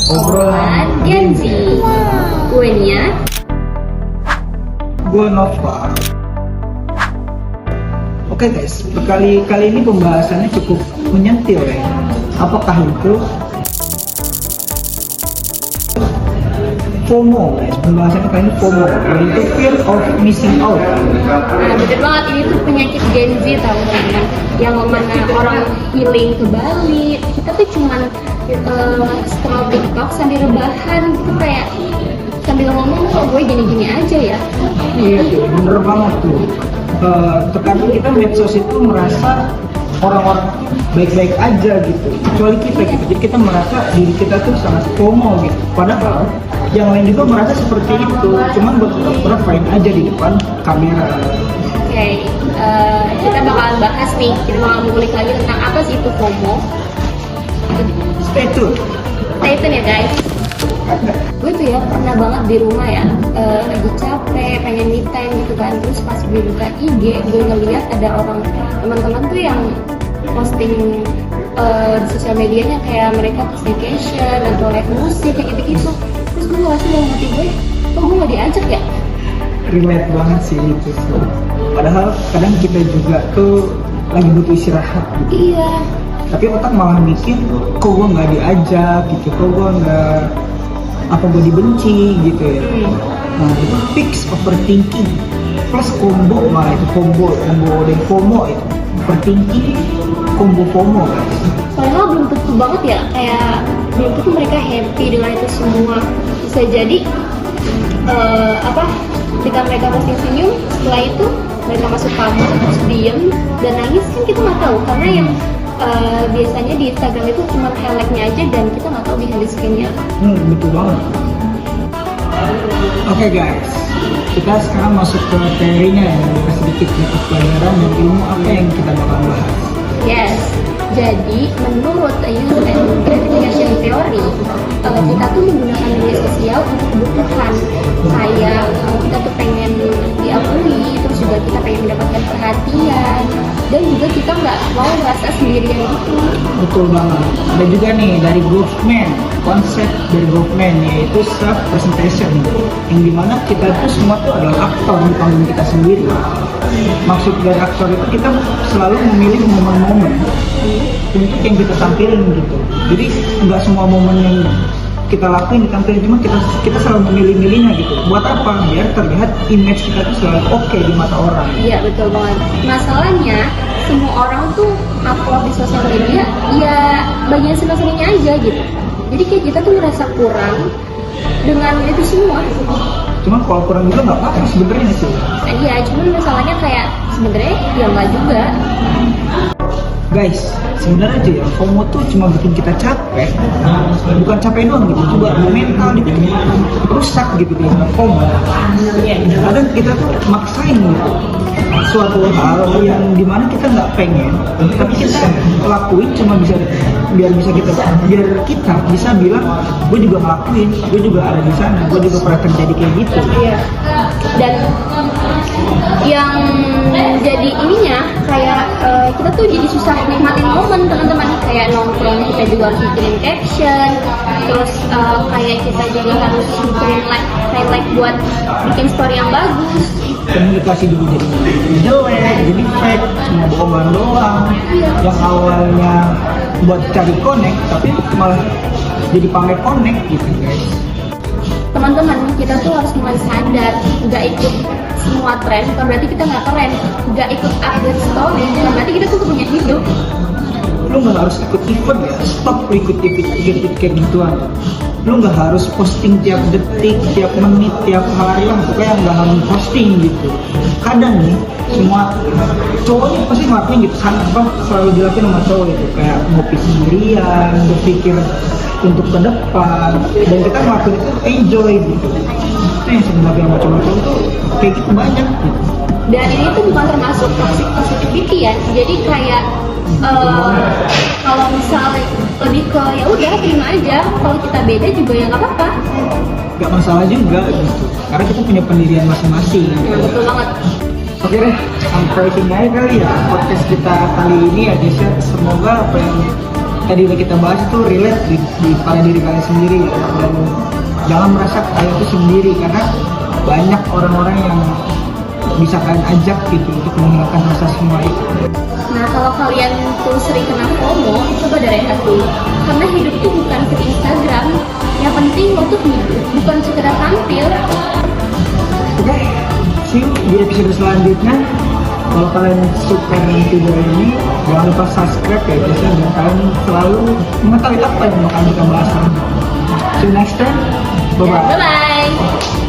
Obrolan Gen Z. Gue Nia. Gue Nova. Oke guys, kali ini pembahasannya cukup menyentil ya. Apakah itu FOMO guys? Pembahasannya kali ini FOMO, yaitu fear of missing out. Nah, bener banget, ini tuh penyakit Gen Z tau teman-teman. Yang mana orang healing ke Bali, kita tuh cuman scroll TikTok sambil rebahan gitu, kayak sambil ngomong kok gue gini-gini aja ya. Iya tuh, bener banget tuh. Terkadang kita medsos itu merasa orang-orang baik-baik aja gitu, kecuali kita gitu. Jadi kita merasa diri kita tuh sangat FOMO gitu. Padahal yang lain juga merasa seperti itu, cuman buat pura fine aja di depan kamera. Oke, kita bakal bahas nih, kita bakal mengulik lagi tentang apa sih itu FOMO. Stay tune. Stay tune ya guys. Gue tuh ya pernah banget di rumah ya, lagi capek, pengen me time gitu kan. Terus pas gue buka IG, gue ngeliat ada orang teman-teman tuh yang posting di sosial medianya kayak mereka pas vacation atau live musik kayak gitu-gitu. Terus gue ngerasa dalam hati gue, kok gue gak diajak ya? Relate banget sih itu sih. Padahal kadang kita juga tuh lagi butuh istirahat gitu. Iya. Tapi otak malah mikir, kok gue nggak diajak gitu, kok gue nggak, apa gue dibenci gitu ya. Nah itu fix overthinking plus combo, malah itu combo dan FOMO itu overthinking combo FOMO guys. Padahal belum tentu banget ya, kayak belum tentu mereka happy dengan itu semua. Bisa jadi ketika mereka posting senyum, setelah itu mereka masuk kamar terus diem dan nangis, kan kita nggak tahu karena yang biasanya di Instagram itu cuma highlightnya aja dan kita nggak tahu behind the screen-nya. Betul banget. Oke guys, kita sekarang masuk ke teorinya ya, sedikit pelajaran dan ilmu apa yang kita bakal bahas. Yes, jadi menurut User and Gratification Theory, kita tuh menggunakan media sosial untuk kebutuhan. Kayak kita tuh pengen diakui, terus juga kita pengen mendapatkan perhatian, dan juga kita nggak mau merasa sendirian gitu. Betul banget. Ada juga nih dari Goffman, konsep dari Goffman yaitu self presentation, yang dimana kita tuh semua tuh adalah aktor di panggung kita sendiri. Maksud dari aktor itu kita selalu memilih momen-momen untuk yang kita tampilin gitu. Jadi nggak semua momen yang kita lakuin ditampilin, cuma kita selalu memilih-milihnya gitu. Buat apa? Biar terlihat image kita tuh selalu oke di mata orang. Iya betul banget. Masalahnya semua orang tuh upload di sosial media ya bagian senang-senangnya aja gitu. Jadi kayak kita tuh merasa kurang dengan itu semua. Cuma kalau kurang juga nggak apa-apa sebenarnya sih. Iya, cuman masalahnya kayak sebenarnya ya nggak juga. Guys, sebenarnya aja ya, FOMO tuh cuma bikin kita capek. Bukan capek doang gitu, juga mental gitu, rusak gitu dengan FOMO. Kadang kita tuh maksain gitu suatu hal yang dimana kita nggak pengen, tapi kita lakuin cuma biar kita bisa bilang, gue juga ngelakuin, gue juga ada di sana, gue juga pernah terjadi kayak gitu. Iya. Dan yang jadi ininya kayak kita tuh jadi susah nikmatin momen teman-teman, kayak nongkrong kita juga harus bikin caption, terus kayak kita juga harus bikin highlight buat bikin story yang bagus. Komunikasi dulu jadi jelek, jadi fake, cuma bohongan doang. Yang awalnya buat cari connect, tapi malah jadi pamer connect gitu guys. Teman-teman, kita tuh harus mulai sadar, nggak ikut semua tren bukan berarti kita nggak keren, nggak ikut update story bukan berarti kita tuh punya hidup. Lu nggak harus ikut event ya, stop ikut event kayak gituan. Lu nggak harus posting tiap detik, tiap menit, tiap hari lah, pokoknya nggak harus posting gitu. Kadang nih, semua cowok nih pasti ngelakuin gitu, selalu dilakuin sama cowok itu, kayak ngopi sendirian, berpikir untuk ke depan, dan kita ngelakuin itu enjoy gitu. Itu yang sebenarnya macam-macam tuh kayak gitu banyak gitu. Dan ini tuh bukan termasuk toxic positivity ya, jadi kayak kalau misalnya lebih ke ya udah terima aja, kalau kita beda juga ya nggak apa-apa. Nggak masalah juga gitu, karena kita punya pendirian masing-masing. Betul banget. Oke deh, sampai sini aja kali ya podcast kita kali ini ya Desya. Semoga apa yang tadi kita bahas itu relate di pada diri kalian sendiri ya. Dan jangan merasa kalian itu sendiri karena banyak orang-orang yang bisa kalian ajak gitu untuk menghilangkan rasa semua itu. Nah, kalau kalian tuh sering kena FOMO, coba dari dulu. Karena hidup tuh bukan ke Instagram. Yang penting lo tuh hidup, bukan sekedar tampil. Oke, see you di episode selanjutnya. Kalau kalian suka dengan video ini, jangan lupa subscribe ya guys, dan kalian selalu mengetahui apa yang bakal kita bahas. See you next time. Bye-bye. Bye-bye.